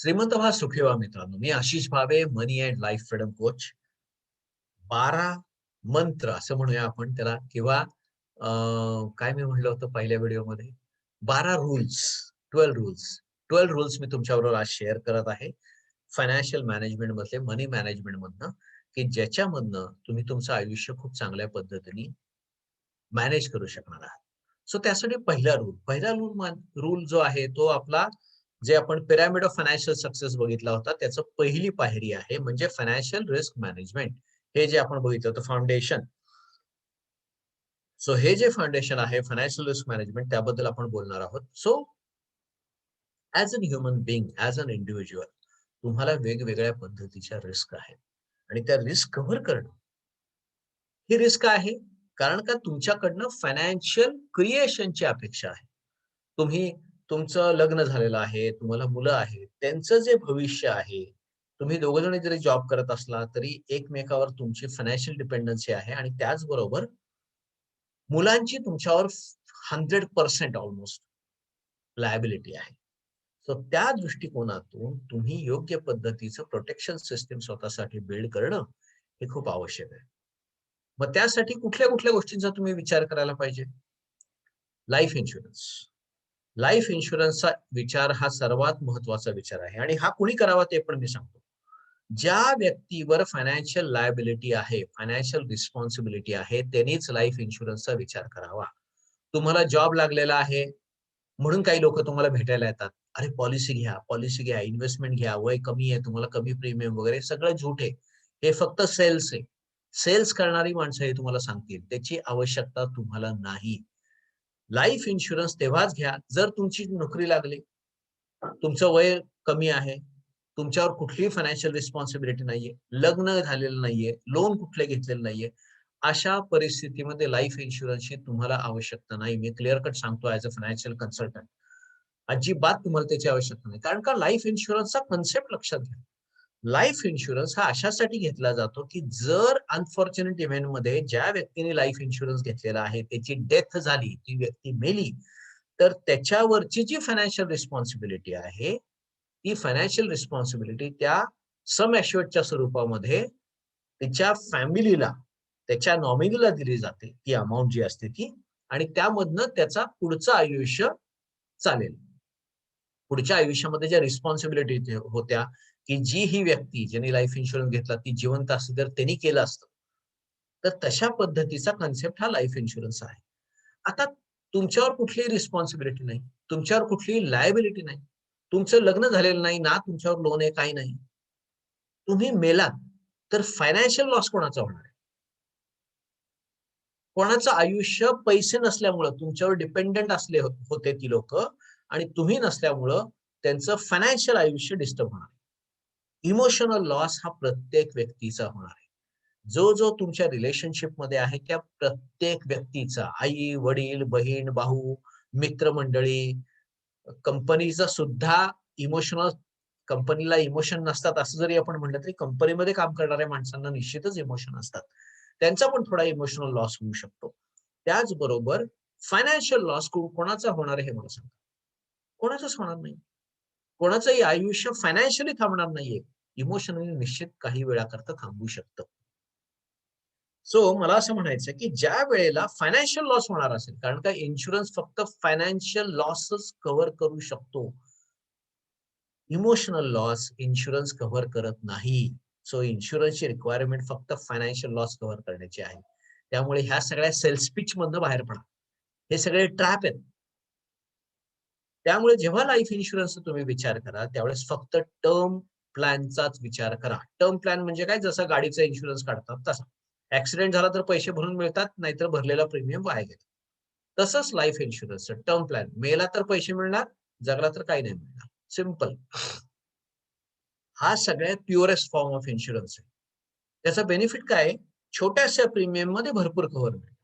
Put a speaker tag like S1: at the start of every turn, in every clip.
S1: श्रीमंत व्हा सुखी व्हा मित्रांनो. मी आशिष भावे, मनी अँड लाईफ फ्रीडम कोच. 12 मंत्र असं म्हणूया आपण त्याला, किंवा काय मी म्हटलं होतं पहिल्या व्हिडिओमध्ये, 12 रूल्स, 12 रूल्स 12 रूल्स मी तुमच्याबरोबर आज शेअर करत आहे. फायनान्शियल मॅनेजमेंट मधले, मनी मॅनेजमेंट मधनं, की ज्याच्यामधनं तुम्ही तुमचं आयुष्य खूप चांगल्या पद्धतीने मॅनेज करू शकणार आहात. सो त्यासाठी पहिला रूल जो आहे तो आपला, जे आपण पिरॅमिड ऑफ फायनान्शियल सक्सेस बघितला होता, त्याचं पहिली पायरी आहे म्हणजे फायनान्शियल रिस्क मॅनेजमेंट. हे जे आपण बघितलं होतं फाउंडेशन. सो हे जे फाउंडेशन आहे फायनान्शियल रिस्क मॅनेजमेंट, त्याबद्दल आपण बोलणार आहोत. So as an human being, as an individual, तुम्हाला वेगवेगळ्या पद्धतीच्या रिस्क आहेत आणि त्या रिस्क कव्हर करणं ही रिस्क आहे. कारण का तुमच्याकडनं फायनान्शियल क्रिएशनची अपेक्षा आहे. तुम्ही, तुमचं लग्न झालेलं आहे, तुम्हाला मुलं आहेत, त्यांचं जे भविष्य आहे, तुम्ही दोघं जण जरी जॉब करत असला तरी एकमेकावर तुमची फायनान्शियल डिपेंडन्सी आहे आणि त्याचबरोबर मुलांची तुमच्यावर 100% ऑलमोस्ट लायबिलिटी आहे. सो त्या दृष्टिकोनातून तुम्ही योग्य पद्धतीचं प्रोटेक्शन सिस्टीम स्वतःसाठी बिल्ड करणं हे खूप आवश्यक आहे. मग त्यासाठी कुठल्या कुठल्या गोष्टींचा तुम्ही विचार करायला पाहिजे? Life insurance. लाईफ इन्शुरन्सचा विचार हा सर्वात महत्वाचा विचार आहे आणि हा कुणी करावा ते पण मी सांगतो. ज्या व्यक्तीवर फायनान्शियल लायबिलिटी आहे, फायनान्शियल रिस्पॉन्सिबिलिटी आहे, त्यांनीच लाईफ इन्शुरन्सचा विचार करावा. तुम्हाला जॉब लागलेला आहे म्हणून काही लोक तुम्हाला भेटायला येतात. अरे पॉलिसी घ्या, पॉलिसी घ्या, इन्व्हेस्टमेंट घ्या, वय कमी आहे, तुम्हाला कमी प्रीमियम वगैरे, सगळं झूट आहे. हे फक्त सेल्स आहे. सेल्स करणारी माणसं हे तुम्हाला सांगतील. त्याची आवश्यकता तुम्हाला नाही. लाईफ इन्शुरन्स तेव्हाच घ्या जर तुमची नोकरी लागली, तुमचं वय कमी आहे, तुमच्यावर कुठलीही फायनान्शियल रिस्पॉन्सिबिलिटी नाहीये, लग्न झालेलं नाहीये, लोन कुठले घेतलेलं नाहीये. अशा परिस्थितीमध्ये लाईफ इन्शुरन्सची तुम्हाला आवश्यकता नाही. मी क्लिअर कट सांगतो ऍज अ फायनान्शियल कन्सल्टंट. अजिबात तुम्हाला त्याची आवश्यकता नाही. कारण का लाईफ इन्शुरन्सचा कन्सेप्ट लक्षात घ्या. लाईफ इन्शुरन्स हा अशासाठी घेतला जातो, की जर अनफॉर्च्युनेट इव्हेंट मध्ये ज्या व्यक्तीने लाईफ इन्शुरन्स घेतलेला आहे त्याची डेथ झाली, ती व्यक्ती मेली, तर त्याच्यावरची जी फायनान्शियल रिस्पॉन्सिबिलिटी आहे, ती फायनान्शियल रिस्पॉन्सिबिलिटी त्या सम ॲश्युअर्डच्या स्वरूपामध्ये तिच्या फॅमिलीला, त्याच्या नॉमिनीला दिली जाते, ती अमाउंट जी असते ती, आणि त्यामधनं त्याचा पुढचं आयुष्य चालेल. पुढच्या आयुष्यामध्ये ज्या रिस्पॉन्सिबिलिटी होत्या, की जी ही व्यक्ती ज्याने लाईफ इन्शुरन्स घेतला ती जिवंत असते तर त्यांनी केलं असतं. तर तशा पद्धतीचा कन्सेप्ट हा लाईफ इन्शुरन्स आहे. आता तुमच्यावर कुठलीही रिस्पॉन्सिबिलिटी नाही, तुमच्यावर कुठलीही लायबिलिटी नाही, तुमचं लग्न झालेलं नाही ना, तुमच्यावर लोन आहे, काही नाही. तुम्ही मेलात तर फायनान्शियल लॉस कोणाचा होणार आहे? कोणाचं आयुष्य पैसे नसल्यामुळं तुमच्यावर डिपेंडंट असले होते ती लोक, आणि तुम्ही नसल्यामुळं त्यांचं फायनान्शियल आयुष्य डिस्टर्ब होणार. इमोशनल लॉस हा प्रत्येक व्यक्तीचा होणार आहे. जो जो तुमच्या रिलेशनशिप मध्ये आहे त्या प्रत्येक व्यक्तीचा, आई वडील बहीण भाऊ मित्रमंडळी, कंपनीचा सुद्धा इमोशनल, कंपनीला इमोशन नसतात असं जरी आपण म्हटलं तरी कंपनीमध्ये काम करणाऱ्या माणसांना निश्चितच इमोशन असतात. त्यांचा पण थोडा इमोशनल लॉस होऊ शकतो. त्याचबरोबर फायनान्शियल लॉस कोणाचा होणार आहे हे मला सांगा. कोणाचंच होणार नाही. कोणाचंही आयुष्य फायनान्शियली थांबणार नाहीये. इमोशनली निश्चित काही वेळाकरता थांबू शकतं. सो मला असं म्हणायचं की ज्या वेळेला फायनान्शियल लॉस होणार असेल, कारण का इन्शुरन्स फक्त फायनान्शियल लॉसच कव्हर करू शकतो. इमोशनल लॉस इन्शुरन्स कव्हर करत नाही. सो इन्शुरन्सची रिक्वायरमेंट फक्त फायनान्शियल लॉस कव्हर करण्याची आहे. त्यामुळे ह्या सगळ्या सेल्स पिच मधनं बाहेर पडा. हे सगळे ट्रॅप आहेत. त्यामुळे जेव्हा लाईफ इन्शुरन्सचा तुम्ही विचार करा त्यावेळेस फक्त टर्म प्लॅनचाच विचार करा. टर्म प्लॅन म्हणजे काय? जसं गाडीचा इन्शुरन्स काढतात तसा. ऍक्सिडेंट झाला तर पैसे भरून मिळतात, नाहीतर भरलेला प्रीमियम वाया गेला. तसंच लाईफ इन्शुरन्स टर्म प्लॅन. मेला तर पैसे मिळणार, जगला तर काही नाही मिळणार. सिंपल. हा सगळ्यात प्युअरेस्ट फॉर्म ऑफ इन्शुरन्स आहे. त्याचा बेनिफिट काय आहे? छोट्याशा प्रीमियम मध्ये भरपूर कव्हर मिळतं.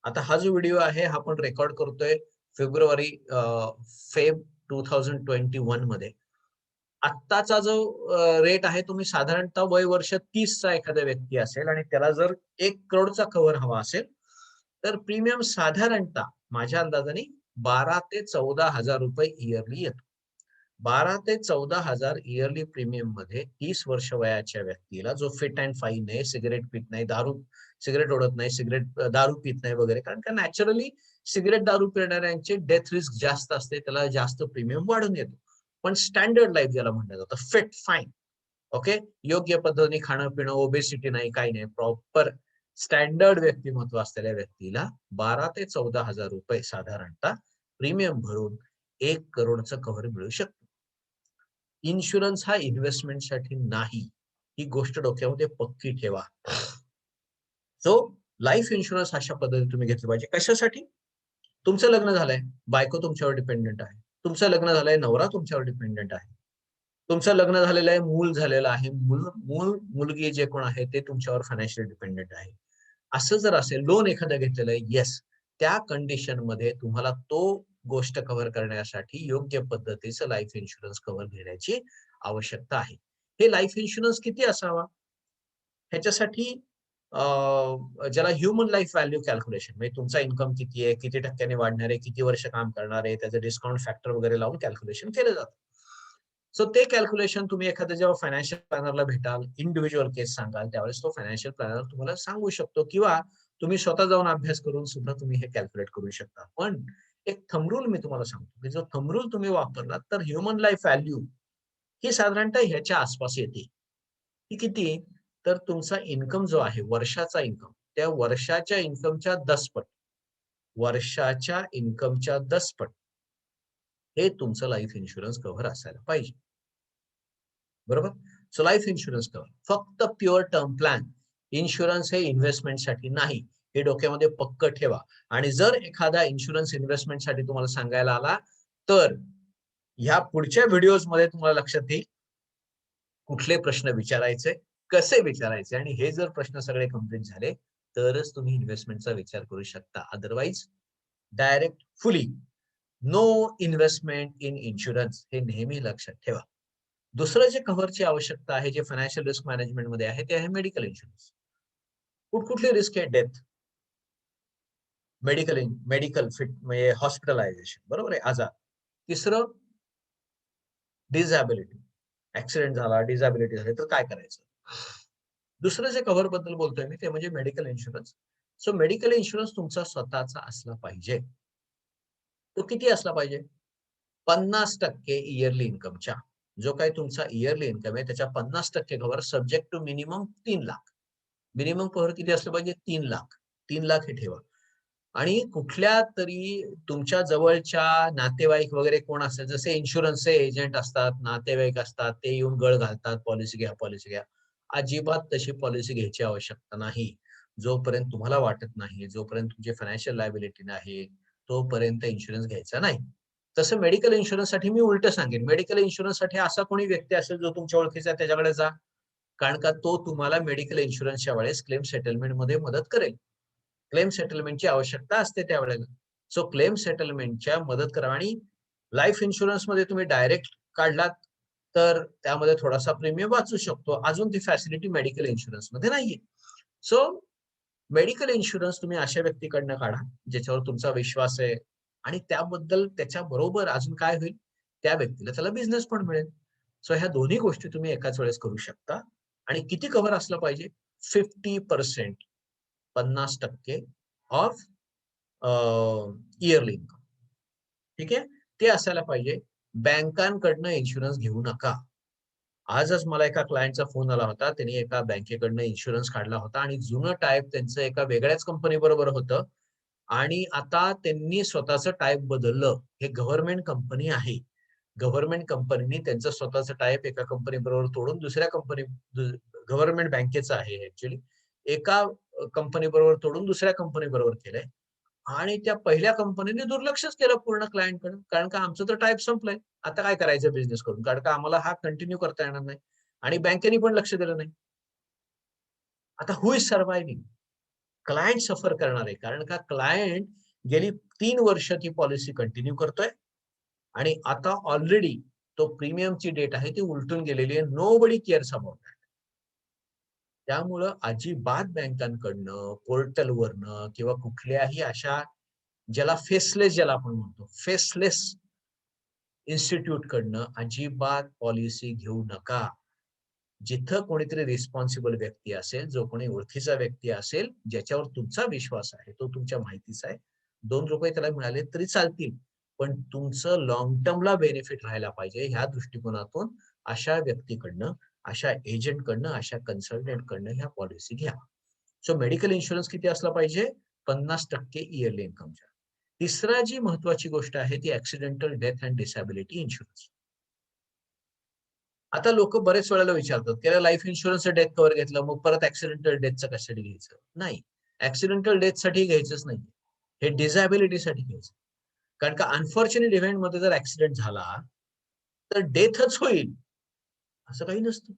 S1: आता हा जो व्हिडिओ आहे हा आपण रेकॉर्ड करतोय फेब्रुवारी फेब 2021 मध्ये. आत्ताचा जो रेट आहे, तुम्ही साधारणतः वय वर्ष 30 चा एखादा व्यक्ती असेल आणि त्याला जर 1 करोडचा कव्हर हवा असेल, तर प्रीमियम साधारणतः माझ्या अंदाजाने 12 ते 14 हजार रुपये इयरली येतो. 12 ते 14,000 इयरली प्रीमियम मध्ये 30 वर्ष वयाच्या व्यक्तीला, जो फिट अँड फाईन आहे, सिगरेट पित नाही, सिगरेट ओढत नाही, दारू पित नाही वगैरे, कारण का नॅचरली सिगरेट दारू पिणाऱ्यांचे डेथ रिस्क जास्त असते, त्याला जास्त प्रीमियम वाढून येतो. पण स्टँडर्ड लाईफ ज्याला म्हटलं जातं, फिट फाईन, ओके, योग्य पद्धतीने खाणं पिणं, ओबेसिटी नाही, काही नाही, प्रॉपर स्टँडर्ड व्यक्तिमत्व असलेल्या व्यक्तीला 12 ते 14,000 रुपये साधारणतः प्रीमियम भरून 1 करोडचं कव्हर मिळू शकतं. इन्शुरन्स हा इन्व्हेस्टमेंटसाठी नाही, ही गोष्ट डोक्यामध्ये पक्की ठेवा. सो लाईफ इन्शुरन्स अशा पद्धतीने तुम्ही घेतलं पाहिजे. कशासाठी? तुमचं लग्न झालंय, बायको तुमच्यावर डिपेंडेंट आहे. तुमचं लग्न झालंय, नवरा तुमच्यावर डिपेंडेंट आहे. तुमचं लग्न झालेलं आहे, मूल झालेलं आहे, मुलगी जे कोण आहे ते तुमच्यावर फायनान्शियल डिपेंडेंट आहे. असं जर असेल, लोन एखादं घेतलेलं आहे, येस, त्या कंडिशन मध्ये तुम्हाला तो गोष्ट कव्हर करण्यासाठी योग्य पद्धतीचं लाईफ इन्शुरन्स कव्हर घेण्याची आवश्यकता आहे. हे लाईफ इन्शुरन्स किती असावा? ह्याच्यासाठी ज्याला ह्युमन लाईफ व्हॅल्यू कॅल्क्युलेशन, म्हणजे तुमचा इन्कम किती आहे, किती टक्क्याने वाढणार आहे, किती वर्ष काम करणार आहे, त्याचं डिस्काउंट फॅक्टर वगैरे लावून कॅल्क्युलेशन केलं जातं. सो ते कॅल्क्युलेशन तुम्ही एखाद्या जेव्हा फायनान्शियल प्लॅनरला भेटाल, इंडिव्हिज्युअल केस सांगाल, त्यावेळेस तो फायनान्शियल प्लॅनर तुम्हाला सांगू शकतो, किंवा तुम्ही स्वतः जाऊन अभ्यास करून सुद्धा तुम्ही हे कॅल्क्युलेट करू शकता. पण एक थंब रूल मी तुम्हाला सांगतो, की जो थंब रूल तुम्ही वापरलात तर ह्युमन लाईफ व्हॅल्यू ही साधारणतः ह्याच्या आसपास येते. ही किती? तर तुमचा इन्कम जो आहे, वर्षाचा इन्कम, त्या वर्षाच्या इन्कमच्या 10 पट, वर्षाच्या इन्कमच्या 10 पट हे तुमचं लाईफ इन्शुरन्स कव्हर असायला पाहिजे. बरोबर? सो लाईफ इन्शुरन्स कव्हर फक्त प्युअर टर्म प्लॅन. इन्शुरन्स हे इन्व्हेस्टमेंटसाठी नाही, हे डोक्यामध्ये पक्क ठेवा. आणि जर एखादा इन्शुरन्स इन्व्हेस्टमेंटसाठी तुम्हाला सांगायला आला, तर ह्या पुढच्या व्हिडिओज मध्ये तुम्हाला लक्षात येईल कुठले प्रश्न विचारायचे, कसे विचारायचे, आणि हे जर प्रश्न सगळे कंप्लीट झाले तरच तुम्ही इन्व्हेस्टमेंटचा विचार करू शकता. अदरवाईज डायरेक्ट फुली नो इन्व्हेस्टमेंट इन इन्शुरन्स, हे नेहमी लक्षात ठेवा. दुसरं जे कव्हरची आवश्यकता आहे, जे फायनान्शियल रिस्क मॅनेजमेंट मध्ये आहे, ते आहे मेडिकल इन्शुरन्स. कुठकुठली रिस्क आहे? डेथ, मेडिकल फिट म्हणजे हॉस्पिटलायझेशन, बरोबर आहे, आजार. तिसरं डिझॅबिलिटी, ऍक्सिडेंट झाला, डिझॅबिलिटी झाली तर काय करायचं. दुसरं जे कव्हर बद्दल बोलतोय मी ते म्हणजे medical insurance. So medical insurance तुमचा स्वतःचा असला पाहिजे. तो किती असला पाहिजे? 50% इयरली इन्कमच्या, जो काही तुमचा इयरली इन्कम आहे त्याच्या 50% cover, subject to minimum 3 lakh. Minimum cover किती असलं पाहिजे? 3 लाख. 3 लाख हे ठेवा. आणि कुठल्या तरी तुमच्या जवळच्या नातेवाईक वगैरे कोण असतात, जसे इन्शुरन्सचे एजंट असतात, नातेवाईक असतात, ते येऊन गळ घालतात, पॉलिसी घ्या, पॉलिसी घ्या. अजिबात तशी पॉलिसी घ्यायची आवश्यकता नाही. जोपर्यंत तुम्हाला वाटत नाही, जोपर्यंत तुमची फायनान्शियल लायबिलिटी नाही, तोपर्यंत इन्शुरन्स घ्यायचा नाही. तसं मेडिकल इन्शुरन्ससाठी मी उलट सांगेन, मेडिकल इन्शुरन्ससाठी असा कोणी व्यक्ती असेल जो तुमच्या ओळखीचा आहे त्याच्याकडे जा. कारण का तो तुम्हाला मेडिकल इन्शुरन्सच्या वेळेस क्लेम सेटलमेंट मध्ये मदत करेल. क्लेम सेटलमेंटची आवश्यकता असते त्यावेळेला. सो क्लेम सेटलमेंटच्या मदत करा. आणि लाईफ इन्शुरन्स मध्ये तुम्ही डायरेक्ट काढलात तर त्यामध्ये थोडासा प्रीमियम वाचू शकतो. अजून ती फॅसिलिटी मेडिकल इन्शुरन्स मध्ये नाहीये. सो मेडिकल इन्शुरन्स तुम्ही अशा व्यक्तीकडनं काढा ज्याच्यावर तुमचा विश्वास आहे, आणि त्याबद्दल त्याच्या बरोबर अजून काय होईल, त्या व्यक्तीला त्याला बिझनेस पण मिळेल. सो ह्या दोन्ही गोष्टी तुम्ही एकाच वेळेस करू शकता. आणि किती कव्हर असलं पाहिजे? 50%, 50% ऑफ इयरली इन्कम. ठीक आहे, ते असायला पाहिजे. बँकांकडनं इन्शुरन्स घेऊ नका. आजच मला एका क्लायंटचा फोन आला होता. त्यांनी एका बँकेकडनं इन्शुरन्स काढला होता आणि जुनं टाईप त्यांचं एका वेगळ्याच कंपनी बरोबर होतं. आणि आता त्यांनी स्वतःचं टाईप बदललं. हे गव्हर्नमेंट कंपनी आहे. गव्हर्नमेंट कंपनीने त्यांचं स्वतःचं टाईप एका कंपनी बरोबर तोडून दुसऱ्या कंपनी, गव्हर्नमेंट बँकेचं आहे ऍक्च्युअली, एका कंपनी बरोबर तोडून दुसऱ्या कंपनी बरोबर केलंय. आणि त्या पहिल्या कंपनीने दुर्लक्षच केलं पूर्ण क्लायंटकडे. कारण का आमचं तर टाईप संपलंय. आता काय करायचं बिझनेस करून? कारण का आम्हाला हा कंटिन्यू करता येणार नाही. आणि बँकेने पण लक्ष दिलं नाही. आता हु इज सर्व्हायव्हिंग? क्लायंट सफर करणार आहे. कारण का क्लायंट गेली 3 वर्ष ती पॉलिसी कंटिन्यू करतोय. आणि आता ऑलरेडी तो प्रीमियमची डेट आहे ती उलटून गेलेली आहे. Nobody CARES about that. त्यामुळं अजिबात बँकांकडनं, पोर्टलवरनं किंवा कुठल्याही अशा, ज्याला फेसलेस, ज्याला आपण म्हणतो फेसलेस इन्स्टिट्यूट कडनं अजिबात पॉलिसी घेऊ नका. जिथं कोणीतरी रिस्पॉन्सिबल व्यक्ती असेल, जो कोणी ओळखीचा व्यक्ती असेल, ज्याच्यावर तुमचा विश्वास आहे, तो तुमच्या माहितीचा आहे. ₹2 त्याला मिळाले तरी चालतील. पण तुमचं लाँग टर्मला बेनिफिट राहायला पाहिजे ह्या दृष्टिकोनातून अशा व्यक्तीकडनं, अशा एजंटकडनं, अशा कन्सल्टंटकडनं ह्या पॉलिसी घ्या. सो मेडिकल इन्शुरन्स किती असला पाहिजे? 50% इयरली इन्कमच्या. तिसरा जी महत्वाची गोष्ट आहे ती accidental death and disability insurance. आता लोक बरेच वेळेला विचारतात, की लाईफ इन्शुरन्सचं डेथ कव्हर घेतलं, मग परत ऍक्सिडेंटल डेथचं कशासाठी घ्यायचं? नाही, ऍक्सिडेंटल डेथसाठी घ्यायचंच नाही. हे डिझॅबिलिटीसाठी घ्यायचं. कारण का अनफॉर्च्युनेट इव्हेंट मध्ये जर ऍक्सिडेंट झाला, तर डेथच होईल असं काही नसतं.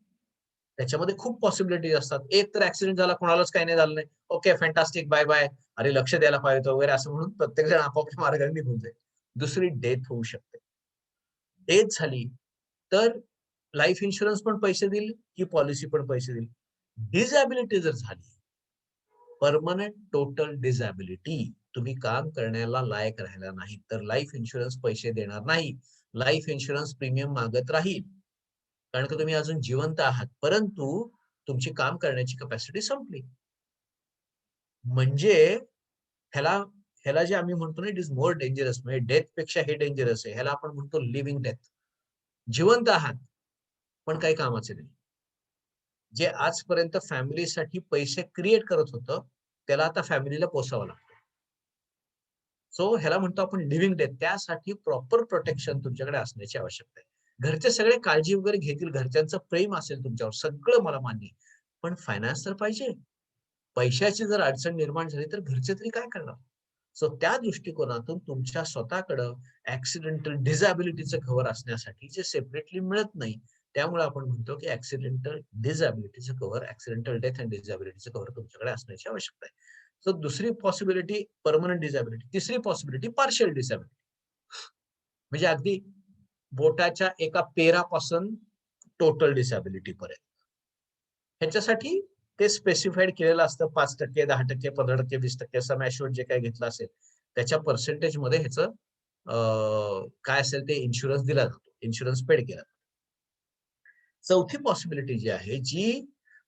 S1: त्याच्यामध्ये खूप पॉसिबिलिटीज असतात. एक तर ऍक्सिडेंट झाला, कोणालाच काही नाही झालं नाही. Okay, fantastic, bye bye. अरे लक्ष द्यायला पाहिजे होतं वगैरे असं म्हणून प्रत्येक जण आपापल्या मार्गाने निघून जाईल. दुसरी डेथ होऊ शकते. डेथ झाली तर लाईफ इन्शुरन्स पण पैसे देईल, की पॉलिसी पण पैसे देईल. डिसॅबिलिटी जर झाली, परमनंट टोटल डिसॅबिलिटी, तुम्ही काम करण्याला लायक राहिला नाही, तर लाईफ इन्शुरन्स पैसे देणार नाही. लाईफ इन्शुरन्स प्रीमियम मागत राहील. कारण का तुम्ही अजून जिवंत आहात, परंतु तुमची काम करण्याची कपॅसिटी संपली. म्हणजे ह्याला ह्याला जे आम्ही म्हणतो ना, इट इज मोर डेंजरस, म्हणजे डेथ पेक्षा हे डेंजरस आहे. ह्याला आपण म्हणतो लिव्हिंग डेथ. जिवंत आहात, पण काही कामाचे नाही. जे आजपर्यंत फॅमिलीसाठी पैसे क्रिएट करत होतं, त्याला आता फॅमिलीला पोसावं लागतं. सो ह्याला म्हणतो आपण लिव्हिंग डेथ. त्यासाठी प्रॉपर प्रोटेक्शन तुमच्याकडे असण्याची आवश्यकता आहे. घरचे सगळे काळजी वगैरे घेतील, घरच्यांचं प्रेम असेल तुमच्यावर, सगळं मला मान्य आहे. पण फायनान्स तर पाहिजे. पैशाची जर अडचण निर्माण झाली तर घरचे तरी काय करणार? सो त्या दृष्टिकोनातून तुमच्या स्वतःकडं ऍक्सिडेंटल डिसॅबिलिटीचं कव्हर असण्यासाठी जे सेपरेटली मिळत नाही, त्यामुळे आपण म्हणतो की ऍक्सिडेंटल डिसॅबिलिटीचं कव्हर, ऍक्सिडेंटल डेथ अँड डिसॅबिलिटीचं कव्हर तुमच्याकडे असण्याची आवश्यकता आहे. सो दुसरी पॉसिबिलिटी परमनंट डिसॅबिलिटी, तिसरी पॉसिबिलिटी पार्शियल डिसॅबिलिटी. म्हणजे अगदी बोटाच्या एका पेरापासून टोटल डिसॅबिलिटी पर्यंत. ह्याच्यासाठी ते स्पेसिफाईड केलेलं असतं. 5%, 10%, 15%, 20% सम ॲश्युअर्ड जे काही घेतलं असेल, त्याच्या पर्सेंटेज मध्ये ह्याचं काय असेल ते इन्शुरन्स दिला जातो. इन्शुरन्स पेड केला. चौथी पॉसिबिलिटी जी आहे, जी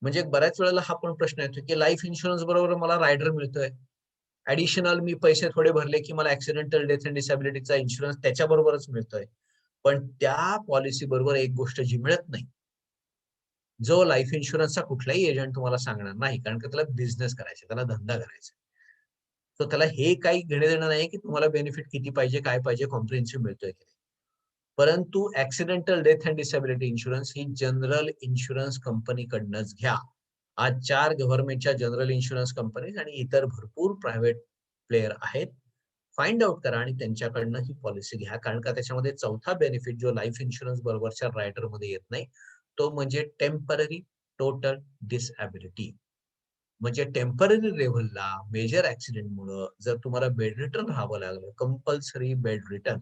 S1: म्हणजे बऱ्याच वेळेला हा पण प्रश्न येतो, की लाईफ इन्शुरन्स बरोबर मला रायडर मिळतोय. ऍडिशनल मी पैसे थोडे भरले, की मला ऍक्सिडेंटल डेथ अँड डिसॅबिलिटीचा इन्शुरन्स त्याच्याबरोबरच मिळतोय. पण त्या पॉलिसी बरोबर एक गोष्ट जी मिळत नाही, जो लाईफ इन्शुरन्सचा कुठलाही एजंट तुम्हाला सांगणार नाही, कारण का त्याला बिझनेस करायचा, त्याला धंदा करायचा. तर त्याला हे काही घेणं देणं नाही, की तुम्हाला बेनिफिट किती पाहिजे, काय पाहिजे, कॉम्प्रिहेन्सिव्ह मिळतोय की नाही. परंतु accidental death and disability insurance ही जनरल इन्शुरन्स कंपनीकडनंच घ्या. आज 4 गव्हर्नमेंटच्या जनरल इन्शुरन्स कंपनीज आणि इतर भरपूर प्रायव्हेट प्लेयर आहेत. फाइंड आउट करा आणि त्यांच्याकडनं ही पॉलिसी घ्या. कारण का त्याच्यामध्ये चौथा बेनिफिट जो लाईफ इन्शुरन्स बरोबरच्या रायडरमध्ये येत नाही, तो म्हणजे टेम्पररी टोटल डिसॅबिलिटी. म्हणजे टेम्पररी लेव्हलला मेजर ऍक्सिडेंटमुळं जर तुम्हाला बेड रिटर्न राहावं लागलं, compulsory bed return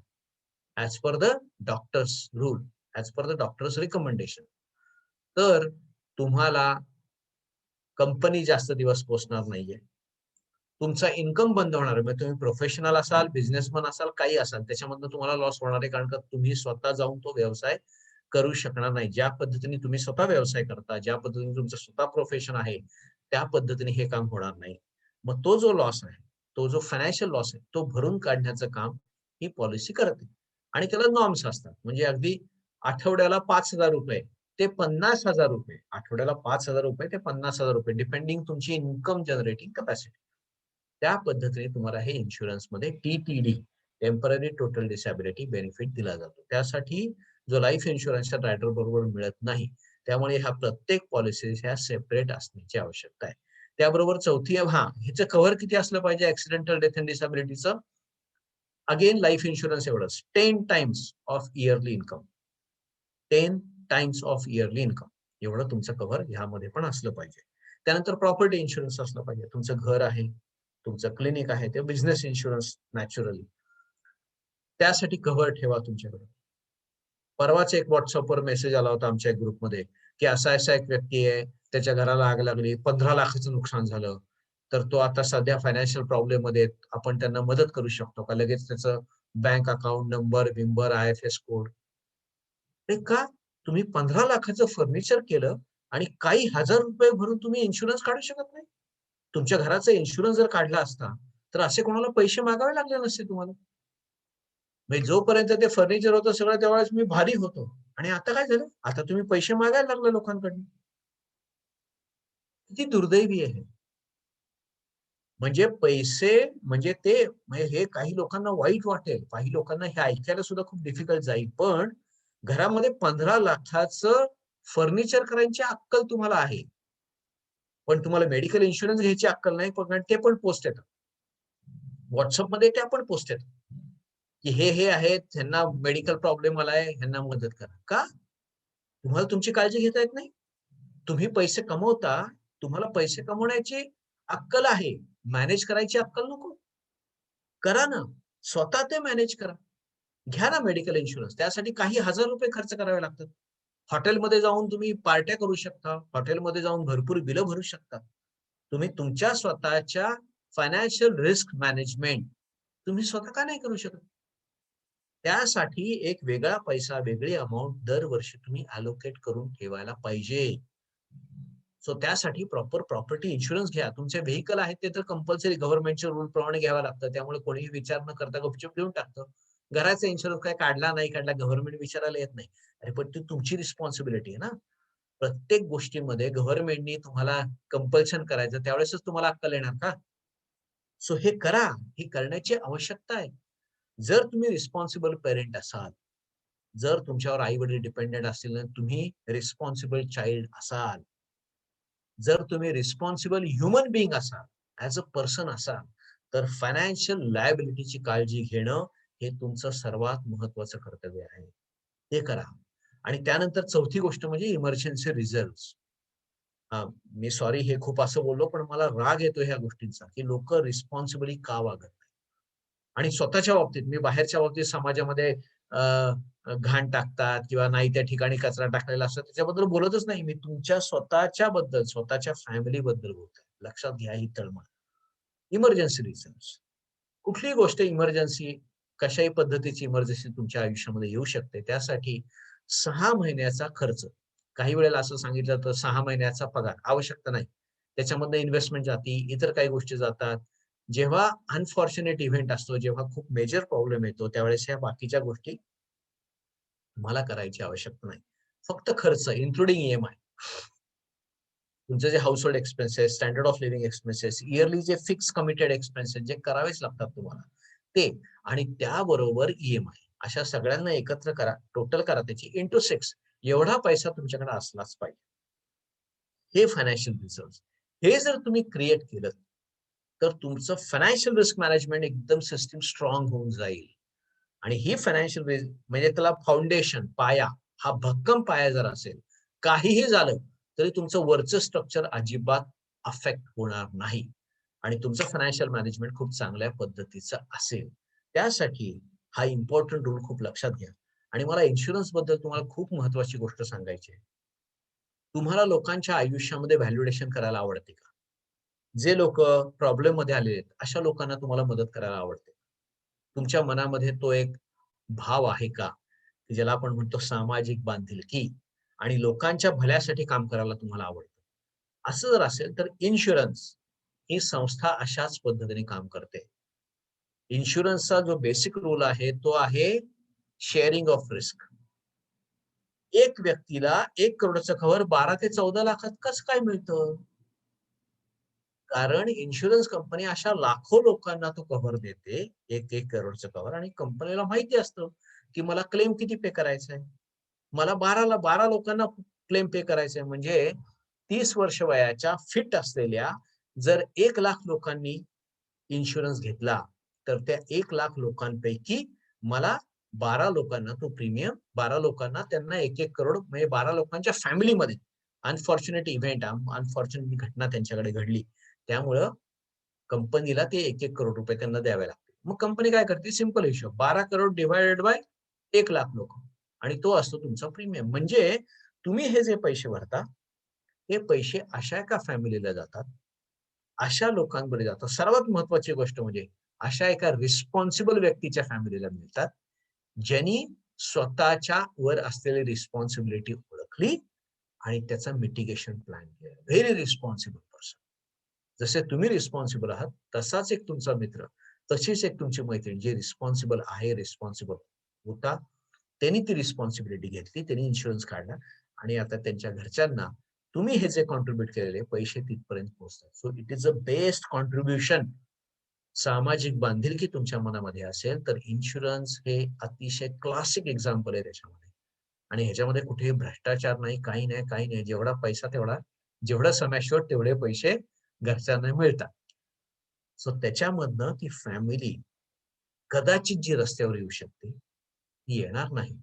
S1: as per the doctors rule, as per the doctors recommendation, तर तुम्हाला कंपनी जास्त दिवस पोचणार नाहीये. तुमचा इन्कम बंद होणार आहे. म्हणजे तुम्ही प्रोफेशनल असाल, बिझनेसमन असाल, काही असाल, त्याच्यामधनं तुम्हाला लॉस होणार आहे. कारण का तुम्ही स्वतः जाऊन तो व्यवसाय करू शकणार नाही. ज्या पद्धतीने तुम्ही स्वतः व्यवसाय करता, ज्या पद्धतीने तुमचं स्वतः प्रोफेशन आहे, त्या पद्धतीने हे काम होणार नाही. मग तो जो लॉस आहे, तो जो फायनान्शियल लॉस आहे, तो भरून काढण्याचं काम ही पॉलिसी करते. आणि त्याला नॉर्म्स असतात. म्हणजे अगदी आठवड्याला ₹5,000 ते ₹50,000, आठवड्याला ₹5,000 ते ₹50,000 डिपेंडिंग तुमची इन्कम जनरेटिंग कॅपॅसिटी. त्या पद्धतीने तुम्हाला हे इन्शुरन्समध्ये TTD, temporary total disability benefit दिला जातो. त्यासाठी जो लाईफ इन्शुरन्सच्या रायडर बरोबर मिळत नाही. त्यामुळे ह्या प्रत्येक पॉलिसीज ह्या सेपरेट असण्याची आवश्यकता आहे. त्याबरोबर चौथी ह्याचं कव्हर किती असलं पाहिजे ऍक्सिडेंटल डेथ अँड डिसॅबिलिटीचं? अगेन लाईफ इन्शुरन्स एवढंच, 10 times of yearly income. 10 times of yearly income एवढं तुमचं कव्हर ह्यामध्ये पण असलं पाहिजे. त्यानंतर प्रॉपर्टी इन्शुरन्स असलं पाहिजे. तुमचं घर आहे, तुमचं क्लिनिक आहे, ते बिझनेस इन्शुरन्स नॅचरली. त्यासाठी कव्हर ठेवा तुमच्याकडे. परवाच एक WhatsAppवर मेसेज आला होता आमच्या ग्रुपमध्ये, की असा-असा एक व्यक्ती आहे, त्याच्या घराला आग लागली, 15 लाखाचं नुकसान झालं. तर तो आता सध्या फायनान्शियल प्रॉब्लेममध्ये आहेत. आपण त्यांना मदत करू शकतो का? लगेच त्याचं बँक अकाउंट नंबर, बिंबर, IFS कोड. ते का? तुम्ही 15 लाखाचं फर्निचर केलं आणि काही हजार रुपये भरून तुम्ही इन्शुरन्स काढू शकत नाही? तुमच्या घराचा इन्शुरन्स जर काढला असता, तर असे कोणाला पैसे मागावे लागले नसते तुम्हाला. म्हणजे जोपर्यंत ते फर्निचर होतं सगळं त्यावेळेस मी भारी होतो. आणि आता काय झालं? आता तुम्ही पैसे मागायला लागले लोकांकडनं. किती दुर्दैवी आहे. म्हणजे पैसे म्हणजे ते म्हणजे हे काही लोकांना वाईट वाटेल. काही लोकांना हे ऐकायला सुद्धा खूप डिफिकल्ट जाईल. पण घरामध्ये 15 लाखाचं फर्निचर करायची अक्कल तुम्हाला आहे. पण तुम्हाला मेडिकल इन्शुरन्स घ्यायची अक्कल नाही. पण ते पण पोस्ट येतात. WhatsAppमध्ये त्या पण पोस्ट येतात, की हे आहेत, ह्यांना मेडिकल प्रॉब्लेम आलाय, ह्यांना मदत करा. का? तुम्हाला तुमची काळजी घेता येत नाही? तुम्ही पैसे कमवता, तुम्हाला पैसे कमवण्याची अक्कल आहे. मॅनेज करायची अक्कल नको? करा ना. स्वतः ते मॅनेज करा. घ्या ना मेडिकल इन्शुरन्स. त्यासाठी काही हजार रुपये खर्च करावे लागतात. हॉटेलमध्ये जाऊन तुम्ही पार्ट्या करू शकता. हॉटेलमध्ये जाऊन भरपूर बिलं भरू शकता. तुम्ही तुमच्या स्वतःच्या फायनान्शियल रिस्क मॅनेजमेंट तुम्ही स्वतः का नाही करू शकत? त्यासाठी एक वेगळा पैसा, वेगळी अमाउंट दरवर्षी तुम्ही अलोकेट करून ठेवायला पाहिजे. सो त्यासाठी प्रॉपर प्रॉपर्टी इन्शुरन्स घ्या. तुमचे व्हेइकल आहेत ते तर कंपल्सरी गव्हर्नमेंटच्या रूल प्रमाणे घ्यावं लागतं. त्यामुळे कोणीही विचार न करता गपचूप देऊन टाकतं. घराचा इन्शुरन्स काय काढला, नाही काढला गव्हर्नमेंट विचारायला येत नाही. अरे पण ती तुमची रिस्पॉन्सिबिलिटी आहे ना. प्रत्येक गोष्टीमध्ये गव्हर्नमेंटनी तुम्हाला कंपल्शन करायचं त्यावेळेसच तुम्हाला अक्कल येणार का? सो हे करा. ही करण्याची आवश्यकता आहे. जर तुम्ही रिस्पॉन्सिबल पेरेंट असाल, जर तुमच्यावर आई-वडील डिपेंडेंट असतील आणि तुम्ही रिस्पॉन्सिबल चाइल्ड असाल, जर तुम्ही रिस्पॉन्सिबल ह्युमन बीइंग असाल, ॲज अ पर्सन असाल, तर फायनान्शियल लायबिलिटीची काळजी घेणं हे तुमचं सर्वात महत्वाचं कर्तव्य आहे. ते करा. आणि त्यानंतर चौथी गोष्ट म्हणजे इमर्जन्सी रिझर्व्हज. मी सॉरी हे खूप असं बोललो, पण मला राग येतो ह्या गोष्टींचा, की लोकं रिस्पॉन्सिबली का वागत नाही? आणि स्वतःच्या बाबतीत, मी बाहेरच्या बाबतीत समाजामध्ये अ, घाण टाकतात किंवा नाही त्या ठिकाणी कचरा टाकलेला असतो त्याच्याबद्दल बोलतच नाही. मी तुमच्या स्वतःच्या बद्दल, स्वतःच्या फॅमिलीबद्दल बोलतोय. लक्षात घ्या ही तळमळ. Emergency reasons. कुठलीही गोष्ट इमर्जन्सी, कशाही पद्धतीची इमर्जन्सी तुमच्या आयुष्यामध्ये येऊ शकते. त्यासाठी 6 महिन्याचा खर्च. काही वेळेला असं सांगितलं तर 6 महिन्याचा पगार आवश्यकता नाही. त्याच्यामधनं इन्व्हेस्टमेंट जाती, इतर काही गोष्टी जातात. जेव्हा अनफॉर्च्युनेट इव्हेंट असतो, जेव्हा खूप मेजर प्रॉब्लेम येतो, त्यावेळेस ह्या बाकीच्या गोष्टी तुम्हाला करायची आवश्यकता नाही. फक्त खर्च इन्क्लुडिंग EMI. तुमचे जे household expenses, standard of living expenses, yearly जे फिक्स कमिटेड एक्सपेन्सेस जे करावेच लागतात तुम्हाला, ते आणि त्याबरोबर EMI अशा सगळ्यांना एकत्र करा, टोटल करा त्याची इंटू 6 एवढा पैसा तुमच्याकडे असलाच पाहिजे. हे फायनान्शियल रिझर्व्हज. हे जर तुम्ही क्रिएट केलं, तर तुमचं फायनान्शियल रिस्क मॅनेजमेंट एकदम सिस्टम स्ट्रॉंग होऊन जाईल. आणि ही फायनान्शियल रिस्क म्हणजे त्याला फाउंडेशन, पाया, हा भक्कम पाया जर असेल, काहीही झालं तरी तुमचं वरचं स्ट्रक्चर अजिबात अफेक्ट होणार नाही. आणि तुमचं फायनान्शियल मॅनेजमेंट खूप चांगल्या पद्धतीचं असेल. त्यासाठी हा इम्पोर्टंट रूल खूप लक्षात घ्या. आणि मला इन्शुरन्स बद्दल तुम्हाला खूप महत्त्वाची गोष्ट सांगायची आहे. तुम्हाला लोकांच्या आयुष्यामध्ये व्हॅलिडेशन करायला आवडते का? जे लोकं प्रॉब्लेममध्ये आलेले आहेत, अशा लोकांना तुम्हाला मदत करायला आवडते. तुमच्या मनामध्ये तो एक भाव आहे का? की ज्याला आपण म्हणतो सामाजिक बांधिलकी आणि लोकांच्या भल्यासाठी काम करायला तुम्हाला आवडतं. असं जर असेल तर इन्शुरन्स ही संस्था अशाच पद्धतीने काम करते. इन्शुरन्सचा जो बेसिक रूल आहे तो आहे शेअरिंग ऑफ रिस्क. एक व्यक्तीला 1 करोडचं कव्हर 12 ते 14 लाखात कसं काय मिळतं? कारण इन्शुरन्स कंपनी अशा लाखो लोकांना तो कव्हर देते, 1-1 करोडचं कव्हर आणि कंपनीला माहिती असतं, की मला क्लेम किती पे करायचा आहे. मला 12 लोकांना क्लेम पे करायचा आहे. म्हणजे 30 वर्ष वयाच्या फिट असलेल्या जर 1,00,000 लोकांनी इन्शुरन्स घेतला, तर त्या 1,00,000 लोकांपैकी मला 12 लोकांना तो प्रीमियम 12 लोकांना त्यांना 1-1 करोड म्हणजे 12 लोकांच्या फॅमिलीमध्ये अनफॉर्च्युनेट इव्हेंट, अनफॉर्च्युनेट घटना त्यांच्याकडे घडली. त्यामुळं कंपनीला ते 1-1 करोड रुपये त्यांना द्यावे लागतील. मग कंपनी काय करते? सिंपल हिशोब 12 करोड डिव्हायडेड बाय 1,00,000 लोकं आणि तो असतो तुमचा प्रीमियम. म्हणजे तुम्ही हे जे पैसे भरता, हे पैसे अशा एका फॅमिलीला जातात, अशा लोकांकडे जातात. सर्वात महत्त्वाची गोष्ट म्हणजे अशा एका रिस्पॉन्सिबल व्यक्तीच्या फॅमिलीला मिळतात, ज्यांनी स्वतःच्या वर असलेली रिस्पॉन्सिबिलिटी ओळखली आणि त्याचा मिटिगेशन प्लॅन केला. Very responsible person. जसे तुम्ही रिस्पॉन्सिबल आहात, तसाच एक तुमचा मित्र, तशीच एक तुमची मैत्रीण जी रिस्पॉन्सिबल आहे, रिस्पॉन्सिबल होता, त्यांनी ती रिस्पॉन्सिबिलिटी घेतली, त्यांनी इन्शुरन्स काढला आणि आता त्यांच्या घरच्यांना तुम्ही हे जे कॉन्ट्रीब्युट केलेले पैसे तिथपर्यंत पोहोचतात. So it is a best contribution. सामाजिक बांधिलकी तुमच्या मनामध्ये असेल तर इन्शुरन्स हे अतिशय क्लासिक एक्झाम्पल आहे त्याच्यामध्ये. आणि ह्याच्यामध्ये कुठेही भ्रष्टाचार नाही, काही नाही, काही नाही. जेवढा पैसा तेवढा, जेवढा सम तेवढे पैसे घरच्यांना मिळतात. सो त्याच्यामधनं ती फॅमिली कदाचित जी रस्त्यावर येऊ शकते, ती येणार नाही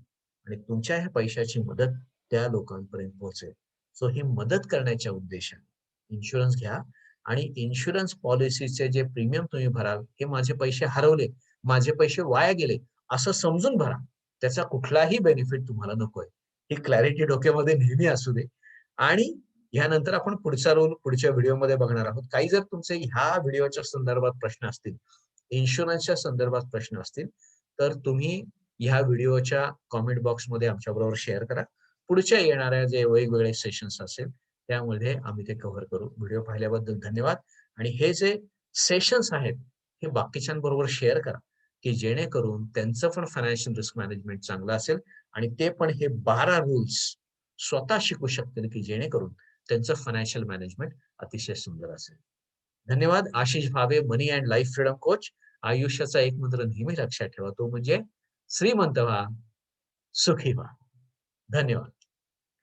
S1: आणि तुमच्या ह्या पैशाची मदत त्या लोकांपर्यंत पोहोचेल. सो ही मदत करण्याच्या उद्देशाने इन्शुरन्स घ्या आणि इन्शुरन्स पॉलिसीचे जे प्रीमियम तुम्ही भराल, हे माझे पैसे हरवले, माझे पैसे वाया गेले, असं समजून भरा. त्याचा कुठलाही बेनिफिट तुम्हाला नकोय. ही क्लॅरिटी डोक्यामध्ये नेहमी असू दे. आणि ह्यानंतर आपण पुढचा रोल पुढच्या व्हिडिओमध्ये बघणार आहोत. काही जर तुमचे ह्या व्हिडिओच्या संदर्भात प्रश्न असतील, इन्शुरन्सच्या संदर्भात प्रश्न असतील, तर तुम्ही ह्या व्हिडिओच्या कमेंट बॉक्समध्ये आमच्याबरोबर शेअर करा. पुढच्या येणाऱ्या जे वेगवेगळे सेशन्स असेल, त्यामध्ये आम्ही ते कव्हर करू. व्हिडिओ पाहिल्याबद्दल धन्यवाद आणि हे जे सेशन्स आहेत, हे बाकीच्यांबरोबर शेअर करा, की जेणेकरून त्यांचं पण फायनान्शियल रिस्क मॅनेजमेंट चांगलं असेल आणि ते पण हे 12 रूल्स स्वतः शिकू शकतील, की जेणेकरून त्यांचं फायनान्शियल मॅनेजमेंट अतिशय सुंदर असेल. धन्यवाद. आशिष भावे, मनी अँड लाईफ फ्रीडम कोच. आयुष्याचा एक मंत्र नेहमी लक्षात ठेवा, तो म्हणजे श्रीमंत व्हा, सुखी व्हा. धन्यवाद.